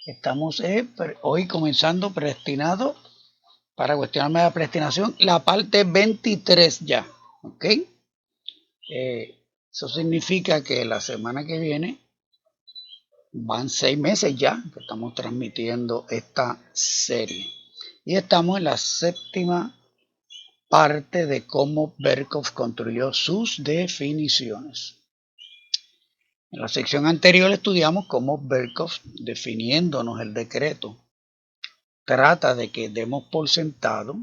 Estamos hoy comenzando predestinado para cuestionarme la predestinación, la parte 23 ya, ¿ok? Eso significa que la semana que viene van 6 meses ya que estamos transmitiendo esta serie. Y estamos en la séptima parte de cómo Berkov construyó sus definiciones. En la sección anterior estudiamos cómo Berkov, definiéndonos el decreto, trata de que demos por sentado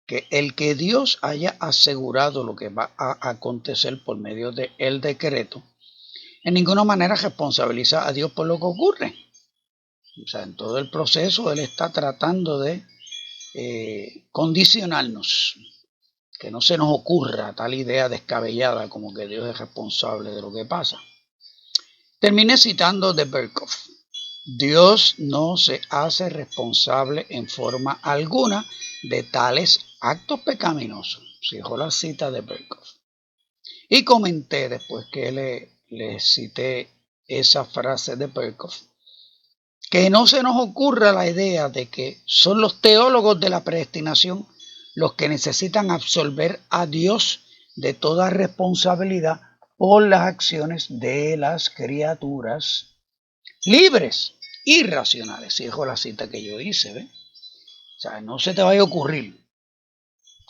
que el que Dios haya asegurado lo que va a acontecer por medio del decreto, en ninguna manera responsabiliza a Dios por lo que ocurre. O sea, en todo el proceso Él está tratando de condicionarnos, que no se nos ocurra tal idea descabellada como que Dios es responsable de lo que pasa. Terminé citando de Berkov. Dios no se hace responsable en forma alguna de tales actos pecaminosos. Cito la cita de Berkov. Y comenté después que le cité esa frase de Berkov, que no se nos ocurra la idea de que son los teólogos de la predestinación los que necesitan absolver a Dios de toda responsabilidad por las acciones de las criaturas libres y racionales. Y dejo la cita que yo hice, ¿ve? O sea, no se te vaya a ocurrir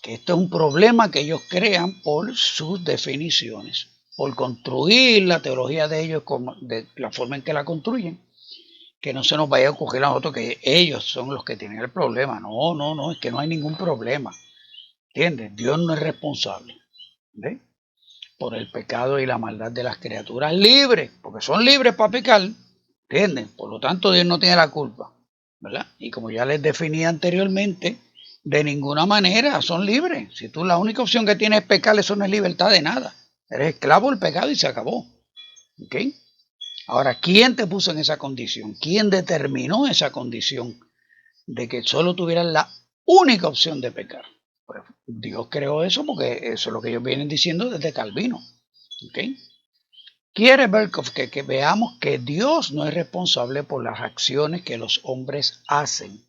que esto es un problema que ellos crean por sus definiciones, por construir la teología de ellos de la forma en que la construyen, que no se nos vaya a ocurrir a nosotros que ellos son los que tienen el problema. No, es que no hay ningún problema. ¿Entiendes? Dios no es responsable, ¿ve? Por el pecado y la maldad de las criaturas libres, porque son libres para pecar, ¿entienden? Por lo tanto, Dios no tiene la culpa, ¿verdad? Y como ya les definí anteriormente, de ninguna manera son libres. Si tú la única opción que tienes es pecar, eso no es libertad de nada. Eres esclavo del pecado y se acabó. ¿Ok? Ahora, ¿quién te puso en esa condición? ¿Quién determinó esa condición de que solo tuvieras la única opción de pecar? Pues Dios creó eso porque eso es lo que ellos vienen diciendo desde Calvino. ¿Ok? Quiere Berkov que veamos que Dios no es responsable por las acciones que los hombres hacen,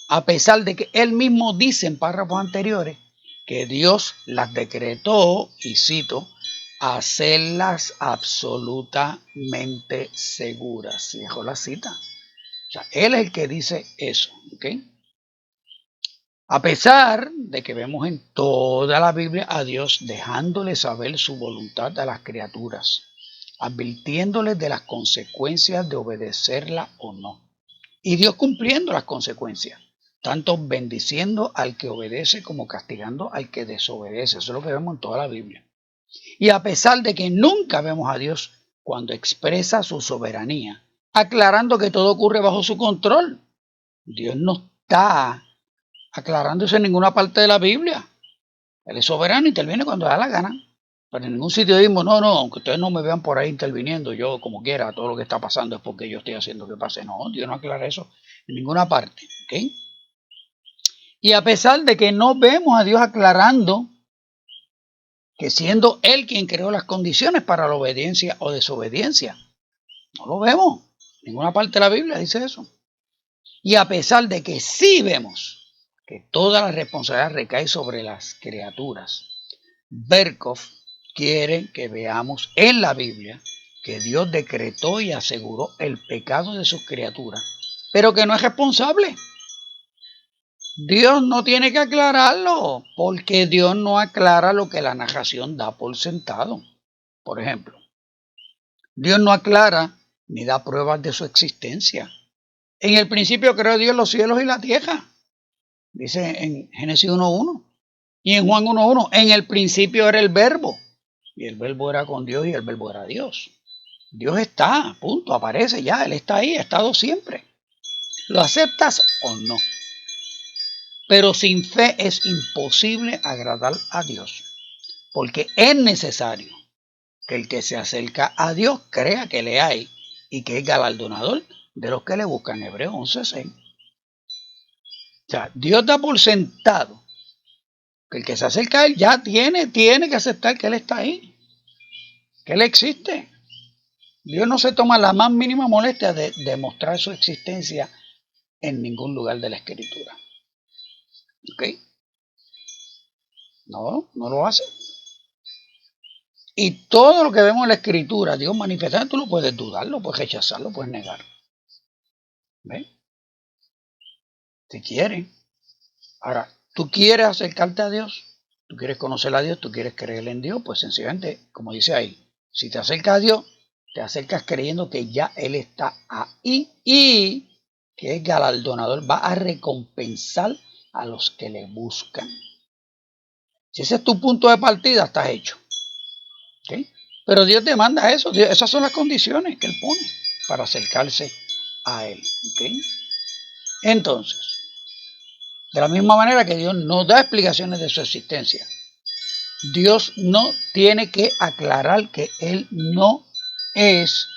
a pesar de que Él mismo dice en párrafos anteriores que Dios las decretó, y cito, hacerlas absolutamente seguras. Dejo la cita. O sea, Él es el que dice eso. ¿Ok? A pesar de que vemos en toda la Biblia a Dios dejándole saber su voluntad a las criaturas, advirtiéndoles de las consecuencias de obedecerla o no. Y Dios cumpliendo las consecuencias, tanto bendiciendo al que obedece como castigando al que desobedece. Eso es lo que vemos en toda la Biblia. Y a pesar de que nunca vemos a Dios cuando expresa su soberanía, aclarando que todo ocurre bajo su control, Dios no está aclarándose en ninguna parte de la Biblia. Él es soberano, interviene cuando da la gana. Pero en ningún sitio decimos, no, aunque ustedes no me vean por ahí interviniendo, yo como quiera, todo lo que está pasando es porque yo estoy haciendo que pase. No, Dios no aclara eso en ninguna parte. ¿Ok? Y a pesar de que no vemos a Dios aclarando que siendo Él quien creó las condiciones para la obediencia o desobediencia, no lo vemos. En ninguna parte de la Biblia dice eso. Y a pesar de que sí vemos que toda la responsabilidad recae sobre las criaturas, Berkov quiere que veamos en la Biblia que Dios decretó y aseguró el pecado de sus criaturas, pero que no es responsable. Dios no tiene que aclararlo, porque Dios no aclara lo que la narración da por sentado. Por ejemplo, Dios no aclara ni da pruebas de su existencia. En el principio creó Dios los cielos y la tierra, dice en Génesis 1:1. Y en Juan 1:1, en el principio era el verbo, y el verbo era con Dios y el verbo era Dios. Dios está, punto, aparece ya, Él está ahí, ha estado siempre. ¿Lo aceptas o no? Pero sin fe es imposible agradar a Dios, porque es necesario que el que se acerca a Dios crea que le hay y que es galardonador de los que le buscan. Hebreos 11:6. O sea, Dios da por sentado que el que se acerca a Él ya tiene que aceptar que Él está ahí, que Él existe. Dios no se toma la más mínima molestia de demostrar su existencia en ningún lugar de la Escritura. ¿Ok? No lo hace. Y todo lo que vemos en la Escritura, Dios manifestado, tú lo puedes dudar, lo puedes rechazar, lo puedes negar. ¿Ves? Si quieres. Ahora, ¿tú quieres acercarte a Dios? ¿Tú quieres conocer a Dios? ¿Tú quieres creer en Dios? Pues sencillamente, como dice ahí, si te acercas a Dios, te acercas creyendo que ya Él está ahí y que es galardonador, va a recompensar a los que le buscan. Si ese es tu punto de partida, estás hecho. ¿Okay? Pero Dios te manda eso, esas son las condiciones que Él pone para acercarse a Él. ¿Okay? Entonces, de la misma manera que Dios no da explicaciones de su existencia, Dios no tiene que aclarar que Él no es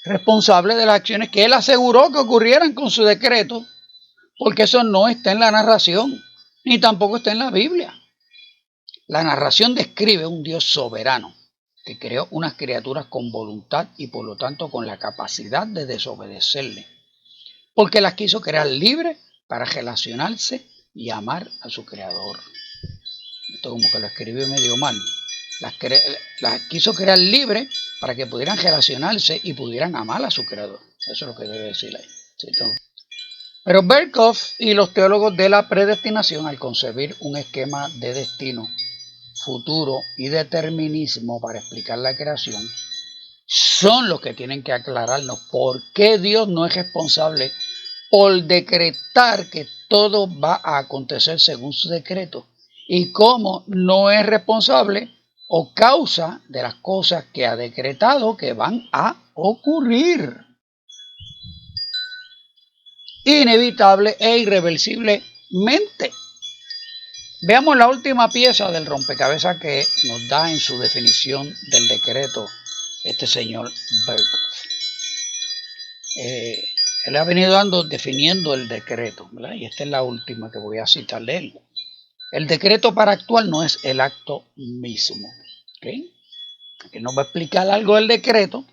responsable de las acciones que Él aseguró que ocurrieran con su decreto, porque eso no está en la narración, ni tampoco está en la Biblia. La narración describe un Dios soberano que creó unas criaturas con voluntad y por lo tanto con la capacidad de desobedecerle, porque las quiso crear libres para relacionarse y amar a su creador. Esto como que lo escribí medio mal. Las quiso crear libres para que pudieran relacionarse y pudieran amar a su creador. Eso es lo que debe decir ahí. ¿Sí? Pero Berkhoff y los teólogos de la predestinación, al concebir un esquema de destino, futuro y determinismo para explicar la creación, son los que tienen que aclararnos por qué Dios no es responsable por decretar que todo va a acontecer según su decreto y cómo no es responsable o causa de las cosas que ha decretado que van a ocurrir. Inevitable e irreversiblemente. Veamos la última pieza del rompecabezas que nos da en su definición del decreto este señor Berkhoff. Él ha venido definiendo el decreto, ¿verdad? Y esta es la última que voy a citar de él. El decreto para actuar no es el acto mismo. ¿Okay? Aquí nos va a explicar algo del decreto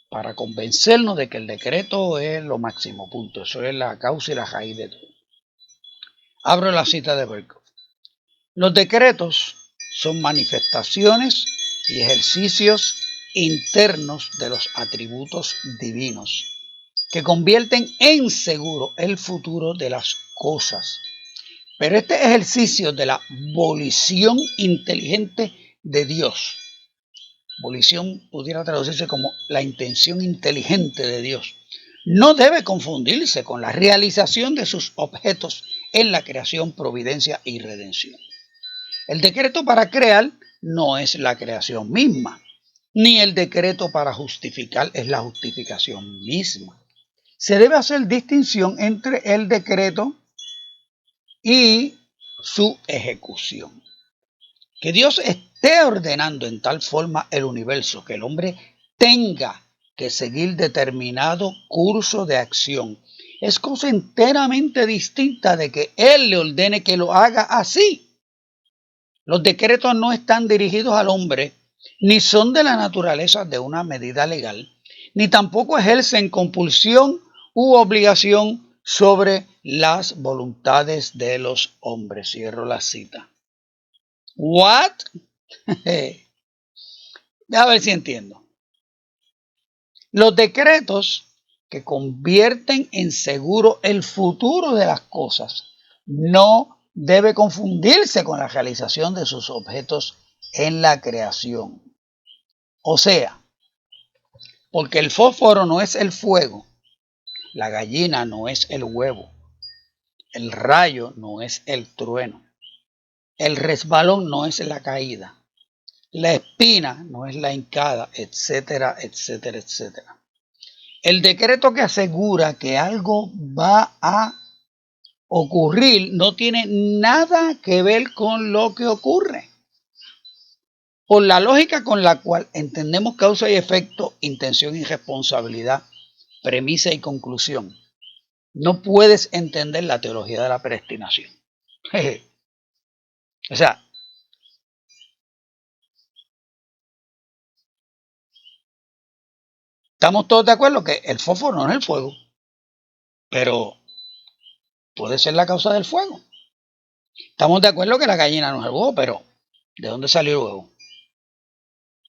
para convencernos de que el decreto es lo máximo, punto. Eso es la causa y la raíz de todo. Abro la cita de Berkhoff. Los decretos son manifestaciones y ejercicios internos de los atributos divinos que convierten en seguro el futuro de las cosas. Pero este ejercicio de la volición inteligente de Dios, volición pudiera traducirse como la intención inteligente de Dios, no debe confundirse con la realización de sus objetos en la creación, providencia y redención. El decreto para crear no es la creación misma, ni el decreto para justificar es la justificación misma. Se debe hacer distinción entre el decreto y su ejecución. Que Dios esté ordenando en tal forma el universo que el hombre tenga que seguir determinado curso de acción es cosa enteramente distinta de que Él le ordene que lo haga así. Los decretos no están dirigidos al hombre, ni son de la naturaleza de una medida legal, ni tampoco ejercen compulsión u obligación sobre las voluntades de los hombres. Cierro la cita. ¿What? A ver si entiendo. Los decretos que convierten en seguro el futuro de las cosas no debe confundirse con la realización de sus objetos en la creación. O sea, porque el fósforo no es el fuego, la gallina no es el huevo, el rayo no es el trueno, el resbalón no es la caída, la espina no es la hincada, etcétera, etcétera, etcétera. El decreto que asegura que algo va a ocurrir no tiene nada que ver con lo que ocurre. Por la lógica con la cual entendemos causa y efecto, intención y responsabilidad, premisa y conclusión, no puedes entender la teología de la predestinación. O sea, Estamos todos de acuerdo que el fósforo no es el fuego, pero puede ser la causa del fuego. Estamos de acuerdo que la gallina no es el huevo, pero ¿de dónde salió el huevo?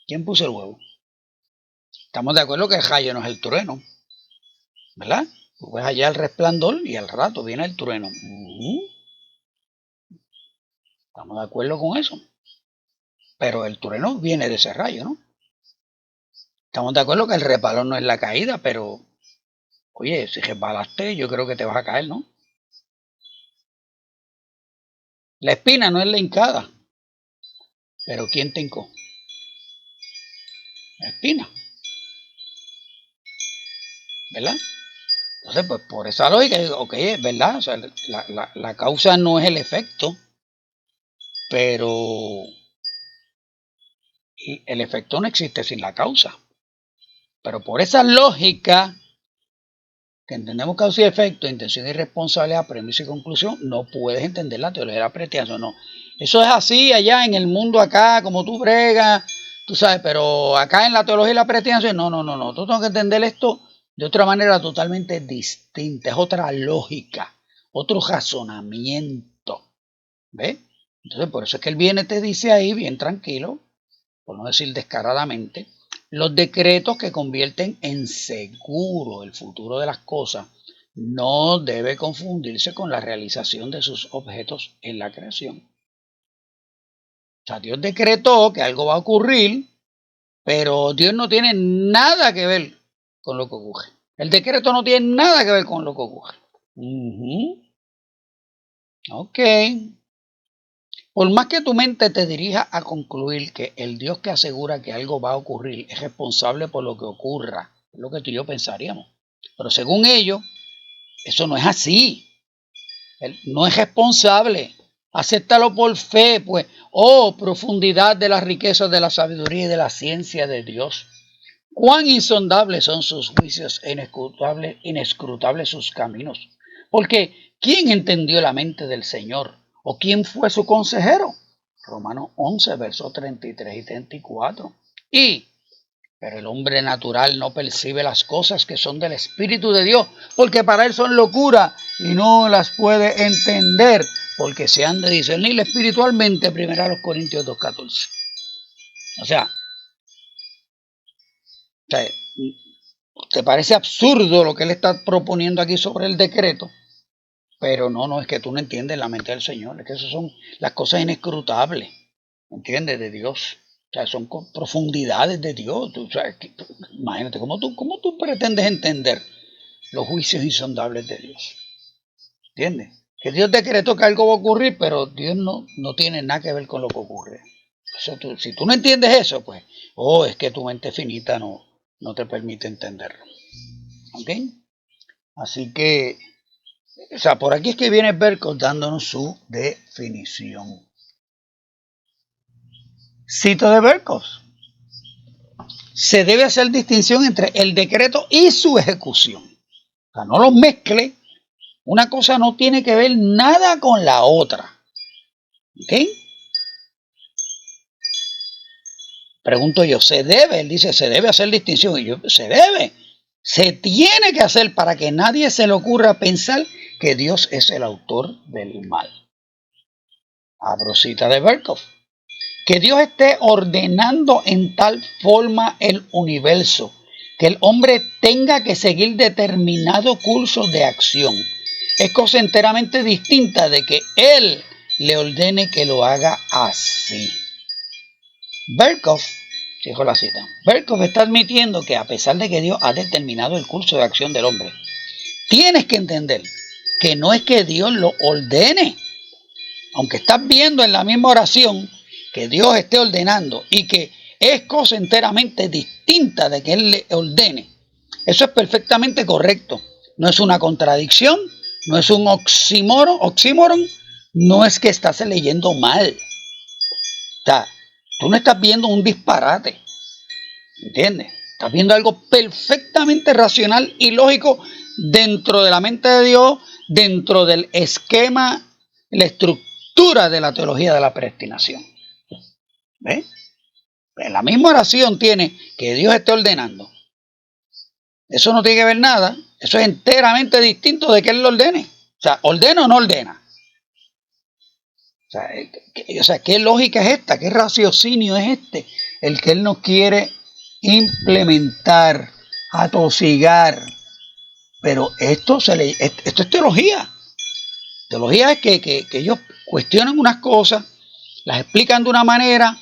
¿Quién puso el huevo? Estamos de acuerdo que el rayo no es el trueno, ¿verdad? Tú ves allá el resplandor y al rato viene el trueno. Estamos de acuerdo con eso. Pero el trueno viene de ese rayo, ¿no? Estamos de acuerdo que el resbalón no es la caída, pero, oye, si resbalaste, yo creo que te vas a caer, ¿no? La espina no es la hincada, pero ¿quién te hincó? La espina, ¿verdad? Entonces, pues por esa lógica, ok, es verdad, o sea, la causa no es el efecto, pero el efecto no existe sin la causa. Pero por esa lógica, que entendemos causa y efecto, intención y responsabilidad, premisa y conclusión, no puedes entender la teoría de la predestinación, no. Eso es así allá en el mundo acá, como tú bregas, tú sabes, pero acá en la teología de la predestinación, no. Tú tienes que entender esto de otra manera totalmente distinta, es otra lógica, otro razonamiento, ¿ves? Entonces, por eso es que él viene y te dice ahí, bien tranquilo, por no decir descaradamente, los decretos que convierten en seguro el futuro de las cosas no debe confundirse con la realización de sus objetos en la creación. O sea, Dios decretó que algo va a ocurrir, pero Dios no tiene nada que ver con lo que ocurre. El decreto no tiene nada que ver con lo que ocurre. Ok. Por más que tu mente te dirija a concluir que el Dios que asegura que algo va a ocurrir es responsable por lo que ocurra, es lo que tú y yo pensaríamos. Pero según ellos, eso no es así. Él no es responsable. Acéptalo por fe, pues. Oh, profundidad de las riquezas de la sabiduría y de la ciencia de Dios. Cuán insondables son sus juicios, inescrutables sus caminos. Porque, ¿quién entendió la mente del Señor? ¿O quién fue su consejero? Romanos 11, versos 33 y 34. Pero el hombre natural no percibe las cosas que son del Espíritu de Dios, porque para él son locura y no las puede entender, porque se han de discernir espiritualmente. 1 Corintios 2:14. O sea, ¿te parece absurdo lo que él está proponiendo aquí sobre el decreto? Pero no, es que tú no entiendes la mente del Señor, es que esas son las cosas inescrutables, ¿entiendes? De Dios. O sea, son profundidades de Dios. O sea, imagínate, ¿cómo tú pretendes entender los juicios insondables de Dios? ¿Entiendes? Que Dios decretó que algo va a ocurrir, pero Dios no tiene nada que ver con lo que ocurre. O sea, si tú no entiendes eso, pues, es que tu mente finita no te permite entenderlo. ¿Ok? Así que, o sea, por aquí es que viene Berkov dándonos su definición. Cito de Berkov. Se debe hacer distinción entre el decreto y su ejecución. O sea, no los mezcle. Una cosa no tiene que ver nada con la otra. ¿Ok? Pregunto yo, ¿se debe? Él dice, se debe hacer distinción. Y yo, se debe. Se tiene que hacer para que nadie se le ocurra pensar que Dios es el autor del mal. Abro cita de Berkov. Que Dios esté ordenando en tal forma el universo, que el hombre tenga que seguir determinado curso de acción. Es cosa enteramente distinta de que Él le ordene que lo haga así. Berkov, dijo la cita, Berkov está admitiendo que a pesar de que Dios ha determinado el curso de acción del hombre, tienes que entender que no es que Dios lo ordene. Aunque estás viendo en la misma oración que Dios esté ordenando y que es cosa enteramente distinta de que Él le ordene. Eso es perfectamente correcto. No es una contradicción, no es un oxímoron, no es que estás leyendo mal. O sea, tú no estás viendo un disparate, ¿entiendes? Estás viendo algo perfectamente racional y lógico dentro de la mente de Dios, dentro del esquema, la estructura de la teología de la predestinación. ¿Ves? En la misma oración tiene que Dios esté ordenando Eso no tiene que ver nada. Eso es enteramente distinto de que Él lo ordene. O sea, ¿ordena o no ordena? O sea, ¿qué lógica es esta? ¿Qué raciocinio es este? El que Él nos quiere implementar, atosigar. Pero esto es teología. Teología es que ellos cuestionan unas cosas, las explican de una manera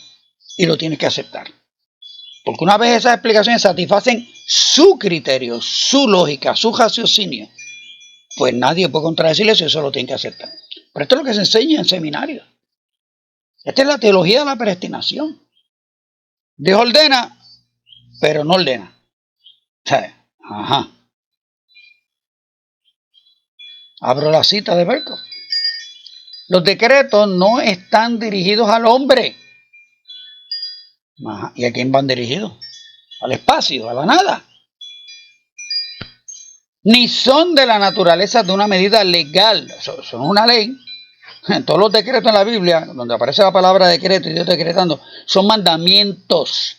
y lo tienes que aceptar. Porque una vez esas explicaciones satisfacen su criterio, su lógica, su raciocinio, pues nadie puede contradecir eso y eso lo tiene que aceptar. Pero esto es lo que se enseña en seminarios. Esta es la teología de la predestinación. Dios ordena, pero no ordena. Ajá. Abro la cita de Berkov. Los decretos no están dirigidos al hombre. Ajá. ¿Y a quién van dirigidos? Al espacio, a la nada. Ni son de la naturaleza de una medida legal. Son una ley. Todos los decretos en la Biblia, donde aparece la palabra decreto y Dios decretando, son mandamientos.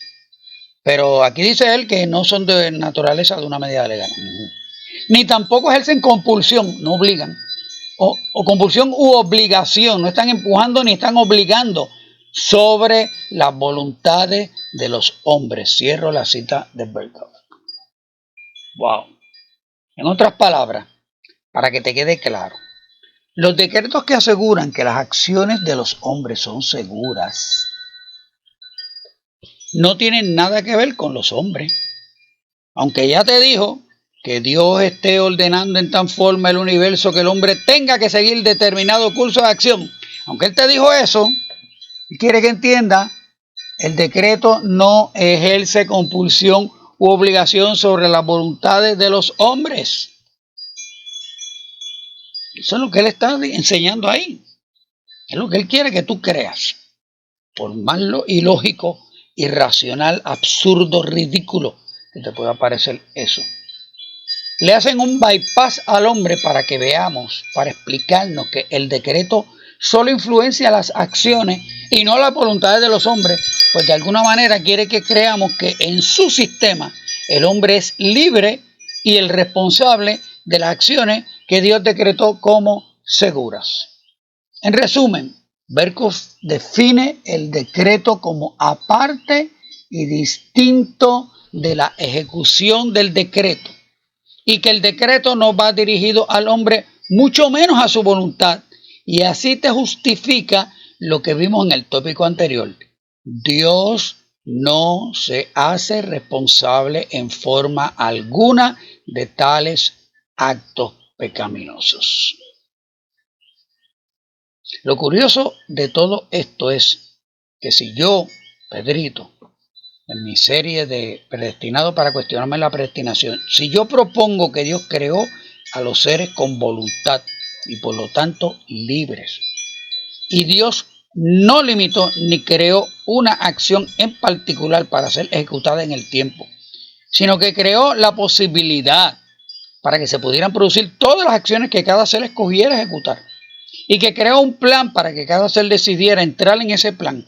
Pero aquí dice él que no son de naturaleza de una medida legal. Ni tampoco ejercen compulsión, no obligan. O compulsión u obligación, no están empujando ni están obligando sobre las voluntades de los hombres. Cierro la cita de Berkov. Wow. En otras palabras, para que te quede claro, los decretos que aseguran que las acciones de los hombres son seguras no tienen nada que ver con los hombres. Aunque ya te dijo que Dios esté ordenando en tal forma el universo que el hombre tenga que seguir determinado curso de acción. Aunque Él te dijo eso, y quiere que entienda, el decreto no ejerce compulsión u obligación sobre las voluntades de los hombres. Eso es lo que Él está enseñando ahí. Es lo que Él quiere que tú creas. Por más ilógico, irracional, absurdo, ridículo que te pueda parecer eso. Le hacen un bypass al hombre para que veamos, para explicarnos que el decreto solo influencia las acciones y no las voluntades de los hombres, pues de alguna manera quiere que creamos que en su sistema el hombre es libre y el responsable de las acciones que Dios decretó como seguras. En resumen, Berkov define el decreto como aparte y distinto de la ejecución del decreto, y que el decreto no va dirigido al hombre, mucho menos a su voluntad, y así te justifica lo que vimos en el tópico anterior. Dios no se hace responsable en forma alguna de tales actos pecaminosos. Lo curioso de todo esto es que si yo, Pedrito, en mi serie de Predestinado para cuestionarme la predestinación, si yo propongo que Dios creó a los seres con voluntad y por lo tanto libres, y Dios no limitó ni creó una acción en particular para ser ejecutada en el tiempo, sino que creó la posibilidad para que se pudieran producir todas las acciones que cada ser escogiera ejecutar, y que creó un plan para que cada ser decidiera entrar en ese plan.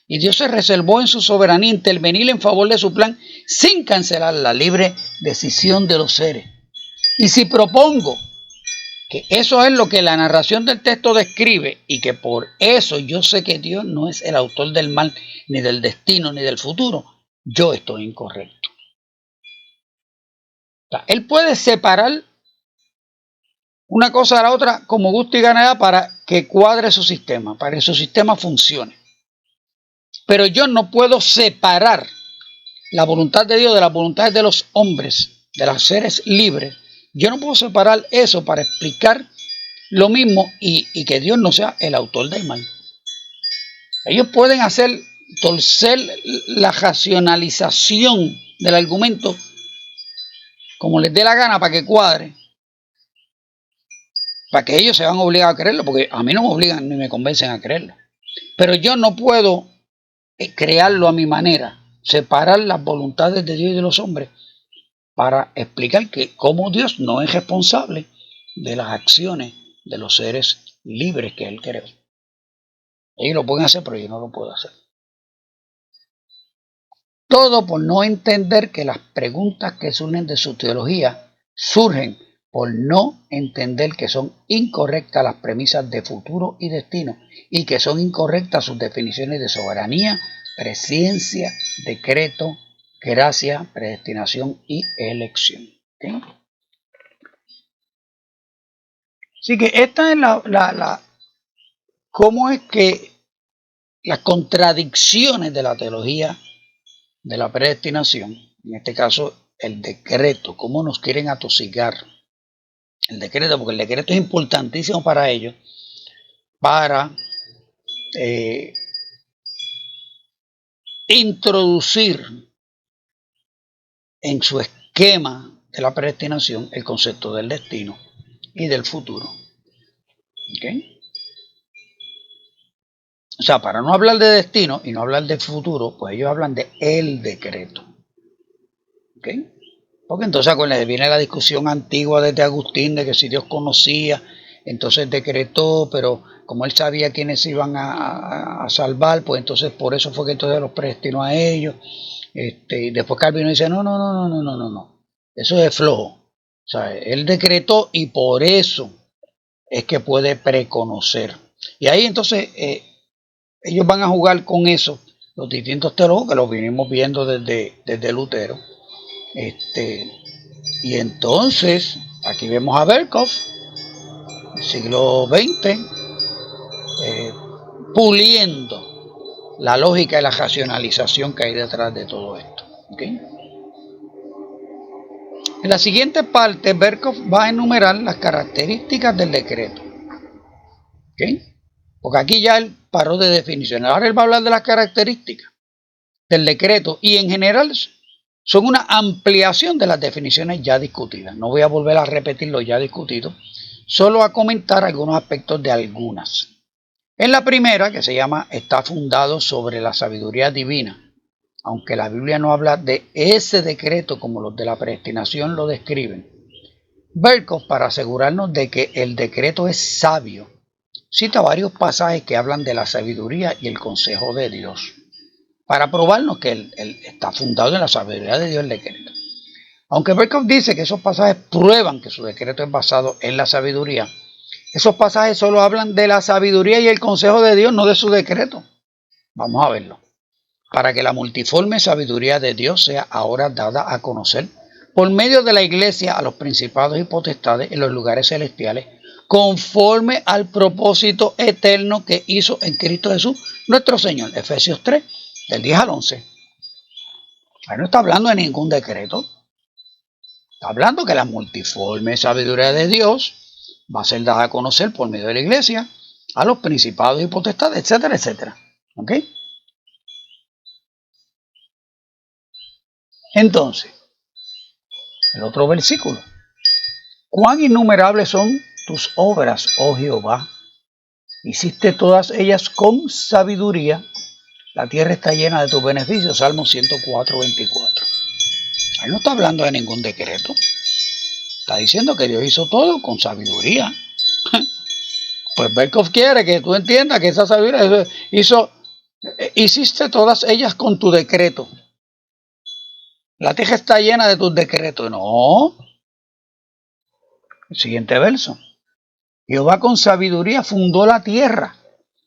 Y Dios se reservó en su soberanía intervenir en favor de su plan sin cancelar la libre decisión de los seres. Y si propongo que eso es lo que la narración del texto describe y que por eso yo sé que Dios no es el autor del mal, ni del destino, ni del futuro, yo estoy incorrecto. O sea, Él puede separar una cosa de la otra como gusto y gana para que cuadre su sistema, para que su sistema funcione. Pero yo no puedo separar la voluntad de Dios de las voluntades de los hombres, de los seres libres. Yo no puedo separar eso para explicar lo mismo y que Dios no sea el autor del mal. Ellos pueden torcer la racionalización del argumento como les dé la gana para que cuadre, para que ellos se van obligados a creerlo, porque a mí no me obligan ni me convencen a creerlo. Pero yo no puedo crearlo a mi manera, separar las voluntades de Dios y de los hombres para explicar que cómo Dios no es responsable de las acciones de los seres libres que Él creó. Ellos lo pueden hacer, pero yo no lo puedo hacer. Todo por no entender que las preguntas que surgen de su teología surgen por no entender que son incorrectas las premisas de futuro y destino y que son incorrectas sus definiciones de soberanía, presciencia, decreto, gracia, predestinación y elección. ¿Okay? Así que esta es cómo es que las contradicciones de la teología de la predestinación, en este caso el decreto, cómo nos quieren atosigar el decreto, porque el decreto es importantísimo para ellos, para introducir en su esquema de la predestinación el concepto del destino y del futuro. ¿Okay? O sea, para no hablar de destino y no hablar de futuro, pues ellos hablan de el decreto. ¿Okay? Porque entonces acuérdense, viene la discusión antigua desde Agustín de que si Dios conocía, entonces decretó, pero como él sabía quiénes iban a salvar, pues entonces por eso fue que entonces los predestinó a ellos. Y después Calvino dice, no, eso es flojo. O sea, él decretó y por eso es que puede preconocer. Y ahí entonces ellos van a jugar con eso, los distintos teólogos que los vinimos viendo desde Lutero. Y entonces, aquí vemos a Berkhof, siglo XX, puliendo la lógica y la racionalización que hay detrás de todo esto. ¿Okay? En la siguiente parte, Berkhof va a enumerar las características del decreto. ¿Okay? Porque aquí ya él paró de definiciones. Ahora él va a hablar de las características del decreto y en general son una ampliación de las definiciones ya discutidas. No voy a volver a repetir lo ya discutido, solo a comentar algunos aspectos de algunas. En la primera, que se llama está fundado sobre la sabiduría divina, aunque la Biblia no habla de ese decreto como los de la predestinación lo describen. Berkhof, para asegurarnos de que el decreto es sabio, cita varios pasajes que hablan de la sabiduría y el consejo de Dios, para probarnos que él está fundado en la sabiduría de Dios el decreto. Aunque Berkhof dice que esos pasajes prueban que su decreto es basado en la sabiduría, esos pasajes solo hablan de la sabiduría y el consejo de Dios, no de su decreto. Vamos a verlo. Para que la multiforme sabiduría de Dios sea ahora dada a conocer por medio de la iglesia a los principados y potestades en los lugares celestiales, conforme al propósito eterno que hizo en Cristo Jesús, nuestro Señor. Efesios 3, del 10 al 11. Ahí no está hablando de ningún decreto. Está hablando que la multiforme sabiduría de Dios va a ser dada a conocer por medio de la iglesia a los principados y potestades, etcétera, etcétera. ¿Ok? Entonces, el otro versículo. Cuán innumerables son tus obras, oh Jehová. Hiciste todas ellas con sabiduría. La tierra está llena de tus beneficios. Salmo 104, 24. Él no está hablando de ningún decreto. Está diciendo que Dios hizo todo con sabiduría. Pues Berkhof quiere que tú entiendas que esa sabiduría hiciste todas ellas con tu decreto. La tierra está llena de tus decretos. No. El siguiente verso. Jehová con sabiduría fundó la tierra,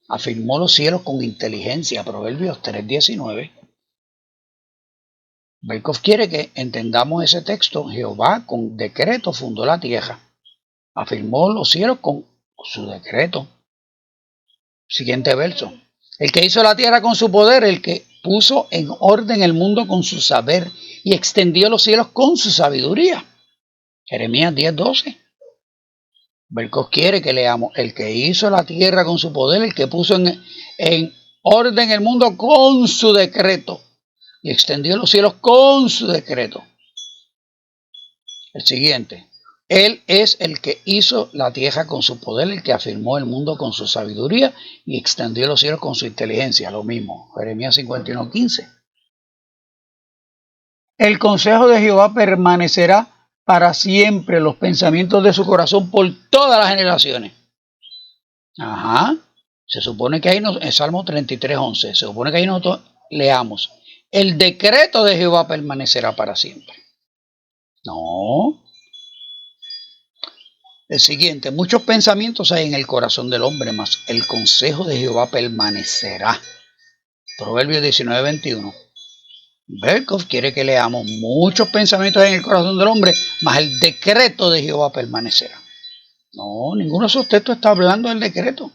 afirmó los cielos con inteligencia. Proverbios 3:19. Berkhof quiere que entendamos ese texto. Jehová con decreto fundó la tierra, afirmó los cielos con su decreto. Siguiente verso. El que hizo la tierra con su poder, el que puso en orden el mundo con su saber y extendió los cielos con su sabiduría. Jeremías 10:12. Berkhof quiere que leamos el que hizo la tierra con su poder, el que puso en orden el mundo con su decreto y extendió los cielos con su decreto. El siguiente. Él es el que hizo la tierra con su poder, el que afirmó el mundo con su sabiduría y extendió los cielos con su inteligencia. Lo mismo, Jeremías 51:15. El consejo de Jehová permanecerá para siempre, los pensamientos de su corazón por todas las generaciones. Ajá. Se supone que ahí en Salmo 33:11, se supone que ahí nosotros leamos. el decreto de Jehová permanecerá para siempre. No. El siguiente, muchos pensamientos hay en el corazón del hombre, mas el consejo de Jehová permanecerá. Proverbios 19:21. Berkhof quiere que leamos muchos pensamientos en el corazón del hombre, mas el decreto de Jehová permanecerá. No, ninguno de esos textos está hablando del decreto.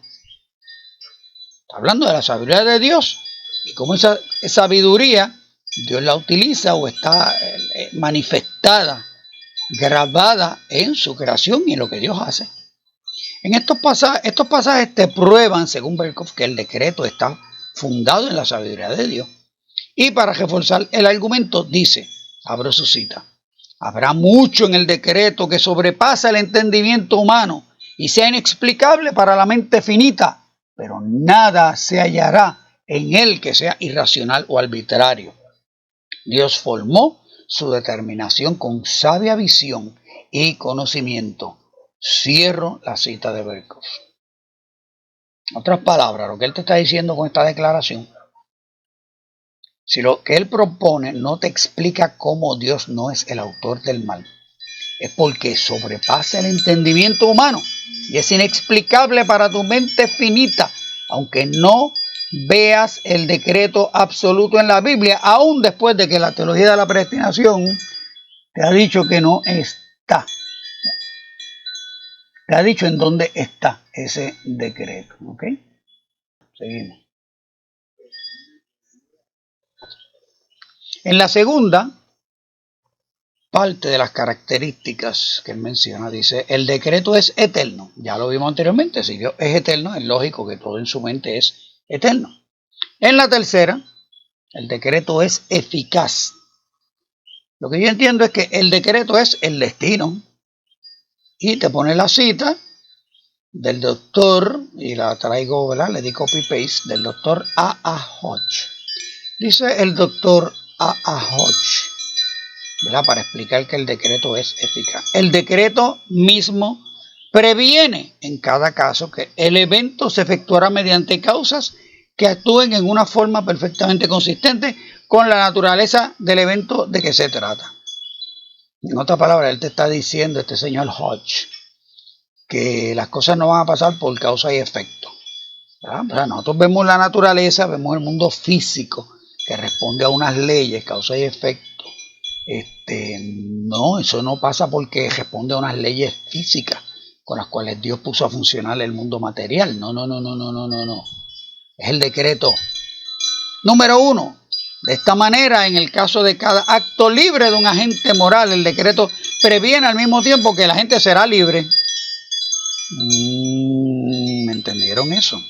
Está hablando de la sabiduría de Dios y cómo esa sabiduría Dios la utiliza o está manifestada, grabada en su creación y en lo que Dios hace. En estos pasajes te prueban, según Berkhof, que el decreto está fundado en la sabiduría de Dios. Y para reforzar el argumento dice, abro su cita, habrá mucho en el decreto que sobrepasa el entendimiento humano y sea inexplicable para la mente finita, pero nada se hallará en él que sea irracional o arbitrario. Dios formó su determinación con sabia visión y conocimiento. Cierro la cita de Berkhof. En otras palabras, lo que él te está diciendo con esta declaración, si lo que él propone no te explica cómo Dios no es el autor del mal, es porque sobrepasa el entendimiento humano y es inexplicable para tu mente finita, aunque no veas el decreto absoluto en la Biblia, aún después de que la teología de la predestinación te ha dicho que no está. Te ha dicho en dónde está ese decreto. ¿Ok? Seguimos. En la segunda parte de las características que él menciona, dice, el decreto es eterno. Ya lo vimos anteriormente, si Dios es eterno, es lógico que todo en su mente es eterno. En la tercera, el decreto es eficaz. Lo que yo entiendo es que el decreto es el destino. Y te pone la cita del doctor, y la traigo, ¿verdad? Le di copy-paste, del doctor A.A. Hodge. Dice el doctor A.A. Hodge, ¿verdad? Para explicar que el decreto es eficaz. El decreto mismo previene en cada caso que el evento se efectuará mediante causas que actúen en una forma perfectamente consistente con la naturaleza del evento de que se trata. En otras palabras, él te está diciendo, este señor Hodge, que las cosas no van a pasar por causa y efecto. ¿Verdad? O sea, nosotros vemos la naturaleza, vemos el mundo físico que responde a unas leyes, causa y efecto. No, eso no pasa porque responde a unas leyes físicas con las cuales Dios puso a funcionar el mundo material. No. Es el decreto. Número 1. De esta manera, en el caso de cada acto libre de un agente moral, el decreto previene al mismo tiempo que la gente será libre. ¿Me entendieron eso?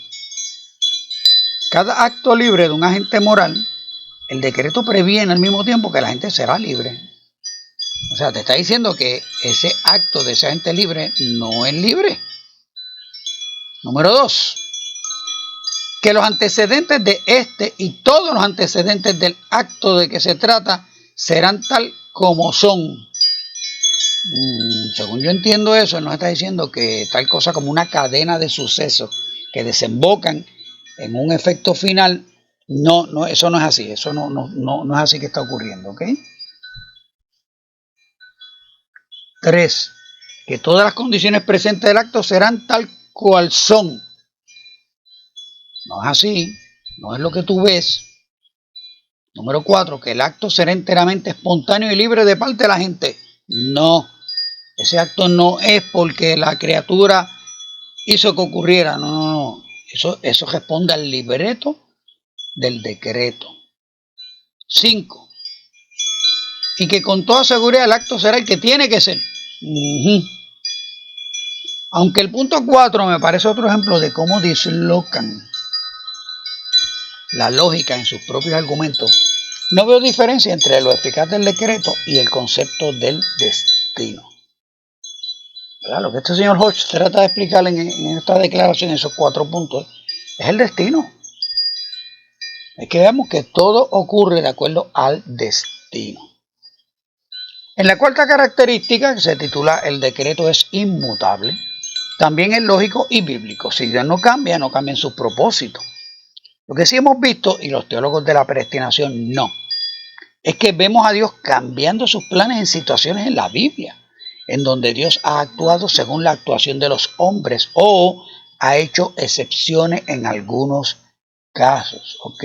Cada acto libre de un agente moral, el decreto previene al mismo tiempo que la gente será libre. O sea, te está diciendo que ese acto de ese agente libre no es libre. Número 2. Que los antecedentes de este y todos los antecedentes del acto de que se trata serán tal como son. Según yo entiendo eso, él nos está diciendo que tal cosa como una cadena de sucesos que desembocan en un efecto final, no, eso no es así, eso no es así que está ocurriendo, ¿ok? 3. Que todas las condiciones presentes del acto serán tal cual son. No es así, no es lo que tú ves. Número 4. Que el acto será enteramente espontáneo y libre de parte de la gente. No, ese acto no es porque la criatura hizo que ocurriera, no. Eso responde al libreto del decreto. 5. Y que con toda seguridad el acto será el que tiene que ser. Aunque el punto 4 me parece otro ejemplo de cómo dislocan la lógica en sus propios argumentos, no veo diferencia entre lo eficaz del decreto y el concepto del destino. ¿Verdad? Lo que este señor Hodge trata de explicar en esta declaración, en esos 4 puntos, es el destino. Es que vemos que todo ocurre de acuerdo al destino. En la cuarta característica, que se titula el decreto es inmutable, también es lógico y bíblico. Si Dios no cambia, no cambian sus propósitos. Lo que sí hemos visto, y los teólogos de la predestinación no, Es que vemos a Dios cambiando sus planes en situaciones en la Biblia, en donde Dios ha actuado según la actuación de los hombres o ha hecho excepciones en algunos casos, ¿ok?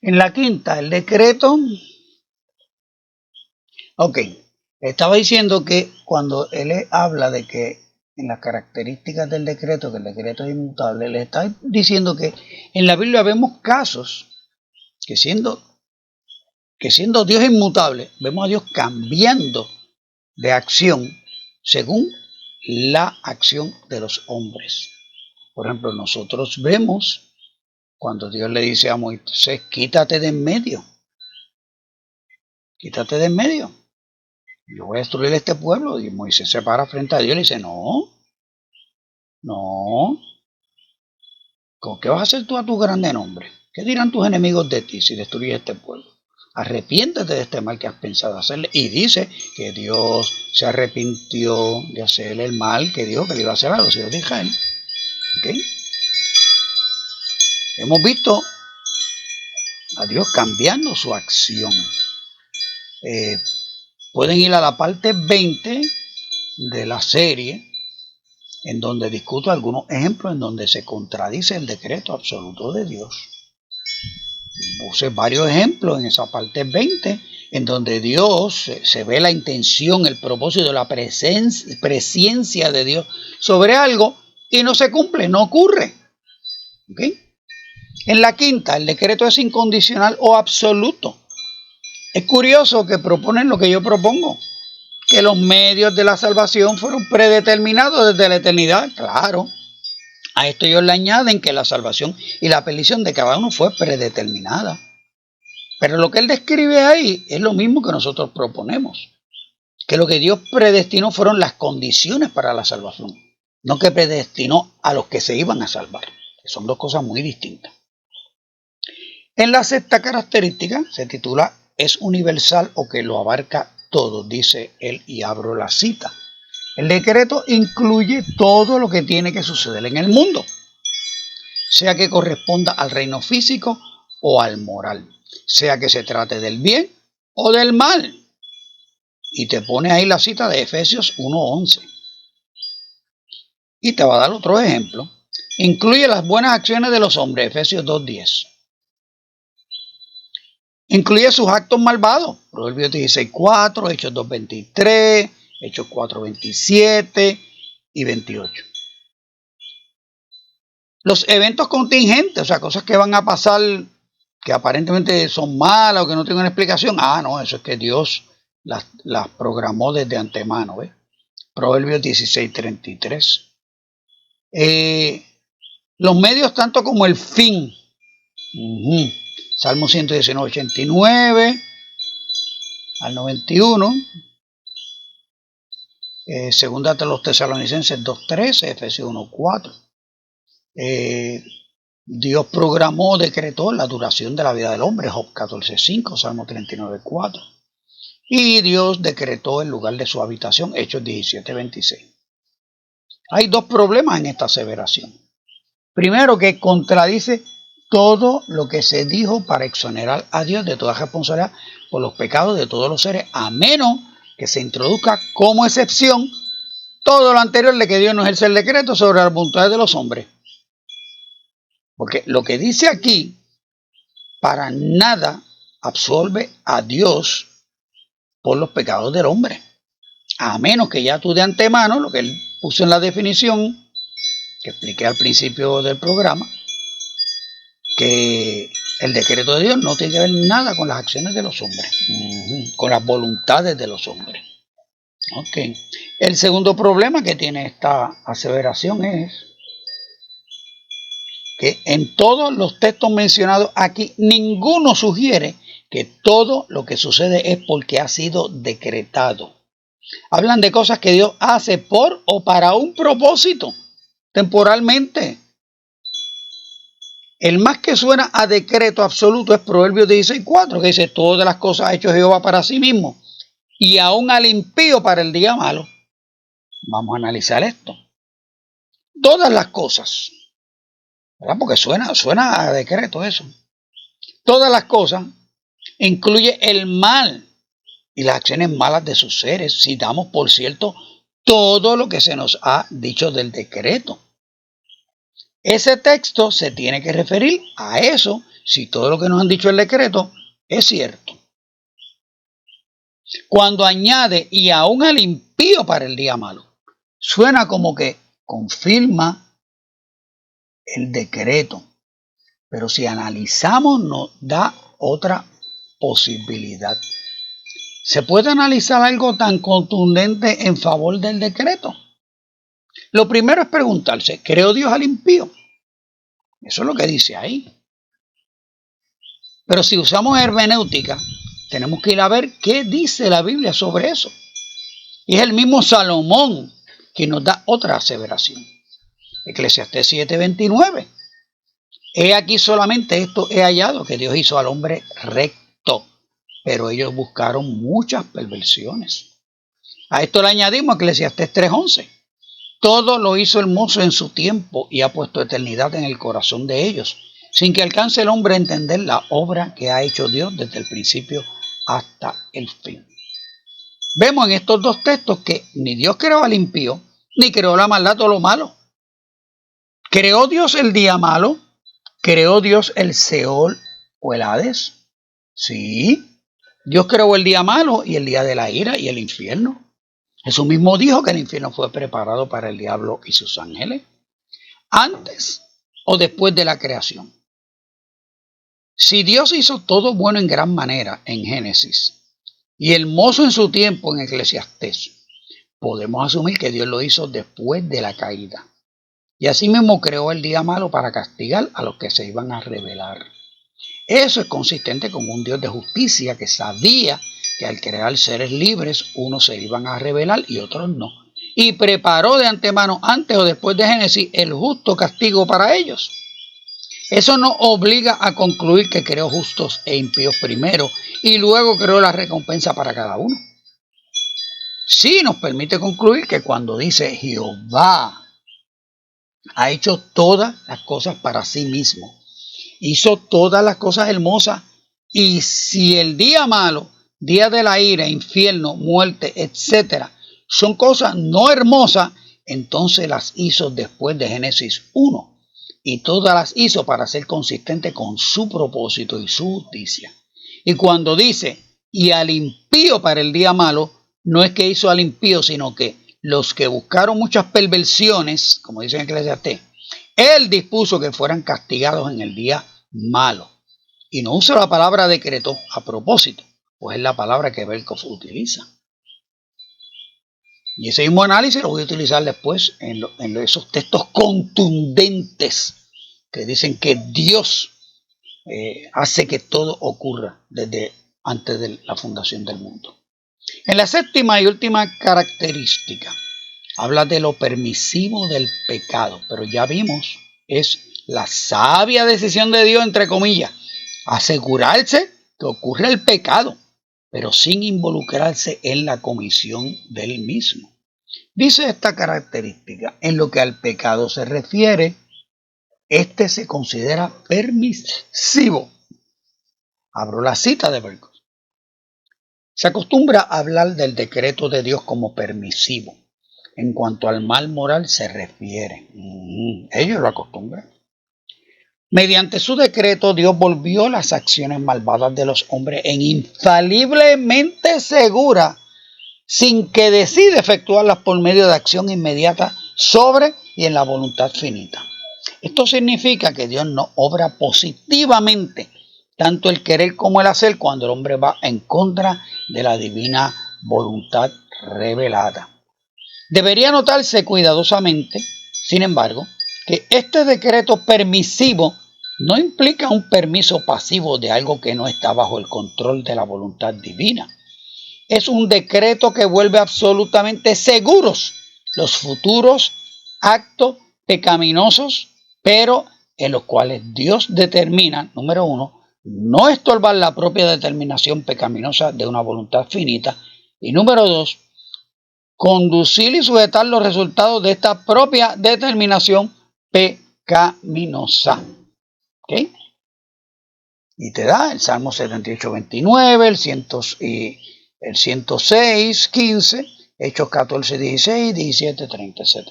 En la quinta, el decreto. Ok, estaba diciendo que cuando él habla de que en las características del decreto, que el decreto es inmutable, le está diciendo que en la Biblia vemos casos que siendo Dios inmutable, vemos a Dios cambiando de acción según la acción de los hombres. Por ejemplo, nosotros vemos cuando Dios le dice a Moisés, quítate de en medio, quítate de en medio. Yo voy a destruir este pueblo. Y Moisés se para frente a Dios y le dice, no, ¿con qué vas a hacer tú a tu grande nombre? ¿Qué dirán tus enemigos de ti si destruyes este pueblo? Arrepiéntete de este mal que has pensado hacerle. Y dice que Dios se arrepintió de hacerle el mal que dijo que le iba a hacer a los hijos de Israel. ¿Okay? Hemos visto a Dios cambiando su acción. Pueden ir a la parte 20 de la serie, en donde discuto algunos ejemplos en donde se contradice el decreto absoluto de Dios. Puse varios ejemplos en esa parte 20, en donde Dios se ve la intención, el propósito, la presencia de Dios sobre algo y no se cumple, no ocurre. ¿Okay? En la quinta, el decreto es incondicional o absoluto. Es curioso que proponen lo que yo propongo, que los medios de la salvación fueron predeterminados desde la eternidad. Claro, a esto ellos le añaden que la salvación y la perdición de cada uno fue predeterminada. Pero lo que él describe ahí es lo mismo que nosotros proponemos, que lo que Dios predestinó fueron las condiciones para la salvación, no que predestinó a los que se iban a salvar, que son dos cosas muy distintas. En la sexta característica se titula es universal o que lo abarca todo, dice él, y abro la cita. El decreto incluye todo lo que tiene que suceder en el mundo, sea que corresponda al reino físico o al moral, sea que se trate del bien o del mal. Y te pone ahí la cita de Efesios 1:11. Y te va a dar otro ejemplo. Incluye las buenas acciones de los hombres, Efesios 2:10. Incluye sus actos malvados, Proverbios 16:4, Hechos 2:23, Hechos 4:27 y 28. Los eventos contingentes, o sea, cosas que van a pasar que aparentemente son malas o que no tienen una explicación. No, eso es que Dios las programó desde antemano, ¿ves? Proverbios 16:33. Los medios tanto como el fin. Salmo 119:89 al 91. Segunda de los Tesalonicenses 2:13, Efesios 1:4. Dios programó, decretó la duración de la vida del hombre, Job 14:5, Salmo 39:4. Y Dios decretó el lugar de su habitación, Hechos 17:26. Hay dos problemas en esta aseveración. Primero, que contradice todo lo que se dijo para exonerar a Dios de toda responsabilidad por los pecados de todos los seres, a menos que se introduzca como excepción todo lo anterior de que Dios no ejerce el decreto sobre las voluntades de los hombres. Porque lo que dice aquí para nada absolve a Dios por los pecados del hombre, a menos que ya tú de antemano, lo que él puso en la definición que expliqué al principio del programa, que el decreto de Dios no tiene que ver nada con las acciones de los hombres, con las voluntades de los hombres. Okay. El segundo problema que tiene esta aseveración es que en todos los textos mencionados aquí, ninguno sugiere que todo lo que sucede es porque ha sido decretado. Hablan de cosas que Dios hace por o para un propósito, temporalmente. El más que suena a decreto absoluto es Proverbios 16:4, que dice, todas las cosas ha hecho Jehová para sí mismo, y aún al impío para el día malo. Vamos a analizar esto. Todas las cosas ¿verdad? Porque suena a decreto eso. Todas las cosas incluye el mal y las acciones malas de sus seres, si damos por cierto todo lo que se nos ha dicho del decreto. Ese texto se tiene que referir a eso si todo lo que nos han dicho el decreto es cierto. Cuando añade y aún al impío para el día malo, suena como que confirma el decreto, pero si analizamos nos da otra posibilidad. ¿Se puede analizar algo tan contundente en favor del decreto? Lo primero es preguntarse, ¿creó Dios al impío? Eso es lo que dice ahí. Pero si usamos hermenéutica, tenemos que ir a ver qué dice la Biblia sobre eso. Y es el mismo Salomón que nos da otra aseveración. Eclesiastés 7:29. He aquí solamente esto he hallado, que Dios hizo al hombre recto, pero ellos buscaron muchas perversiones. A esto le añadimos Eclesiastés 3:11. Todo lo hizo hermoso en su tiempo y ha puesto eternidad en el corazón de ellos, sin que alcance el hombre a entender la obra que ha hecho Dios desde el principio hasta el fin. Vemos en estos dos textos que ni Dios creó al impío, ni creó la maldad o lo malo. ¿Creó Dios el día malo? ¿Creó Dios el Seol o el Hades? Sí. Dios creó el día malo y el día de la ira y el infierno. Jesús mismo dijo que el infierno fue preparado para el diablo y sus ángeles. ¿Antes o después de la creación? Si Dios hizo todo bueno en gran manera en Génesis y hermoso en su tiempo en Eclesiastés, podemos asumir que Dios lo hizo después de la caída. Y asimismo creó el día malo para castigar a los que se iban a rebelar. Eso es consistente con un Dios de justicia que sabía que al crear seres libres, unos se iban a rebelar y otros no. Y preparó de antemano, antes o después de Génesis, el justo castigo para ellos. Eso nos obliga a concluir que creó justos e impíos primero y luego creó la recompensa para cada uno. Sí nos permite concluir que cuando dice Jehová ha hecho todas las cosas para sí mismo, hizo todas las cosas hermosas, y si el día malo, día de la ira, infierno, muerte, etc., son cosas no hermosas, entonces las hizo después de Génesis 1. Y todas las hizo para ser consistente con su propósito y su justicia. Y cuando dice, y al impío para el día malo, no es que hizo al impío, sino que los que buscaron muchas perversiones, como dice en Eclesiastés, él dispuso que fueran castigados en el día malo. Y no usa la palabra decreto a propósito, pues es la palabra que Berkhoff utiliza. Y ese mismo análisis lo voy a utilizar después en esos textos contundentes que dicen que Dios hace que todo ocurra desde antes de la fundación del mundo. En la séptima y última característica, habla de lo permisivo del pecado, pero ya vimos, es la sabia decisión de Dios, entre comillas, asegurarse que ocurre el pecado, pero sin involucrarse en la comisión del mismo. Dice esta característica, en lo que al pecado se refiere, este se considera permisivo. Abro la cita de Berkhoff. Se acostumbra a hablar del decreto de Dios como permisivo en cuanto al mal moral se refiere. Ellos lo acostumbran. Mediante su decreto, Dios volvió las acciones malvadas de los hombres en infaliblemente seguras, sin que decida efectuarlas por medio de acción inmediata sobre y en la voluntad finita. Esto significa que Dios no obra positivamente tanto el querer como el hacer cuando el hombre va en contra de la divina voluntad revelada. Debería notarse cuidadosamente, sin embargo, que este decreto permisivo no implica un permiso pasivo de algo que no está bajo el control de la voluntad divina. Es un decreto que vuelve absolutamente seguros los futuros actos pecaminosos, pero en los cuales Dios determina, número uno, no estorbar la propia determinación pecaminosa de una voluntad finita, y número dos, conducir y sujetar los resultados de esta propia determinación pecaminosa. pecaminosa. ¿Ok? Y te da el Salmo 78, 29, el 106, 15, Hechos 14, 16, 17, 30, etc.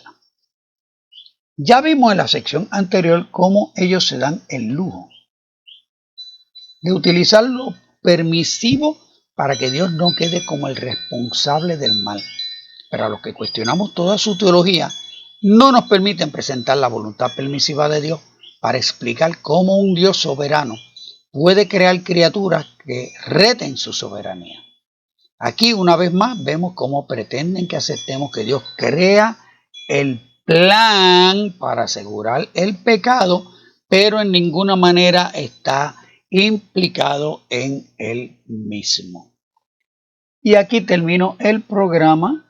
Ya vimos en la sección anterior cómo ellos se dan el lujo de utilizar lo permisivo para que Dios no quede como el responsable del mal. Pero a los que cuestionamos toda su teología, no nos permiten presentar la voluntad permisiva de Dios para explicar cómo un Dios soberano puede crear criaturas que reten su soberanía. Aquí, una vez más, vemos cómo pretenden que aceptemos que Dios crea el plan para asegurar el pecado, pero en ninguna manera está implicado en él mismo. Y aquí termino el programa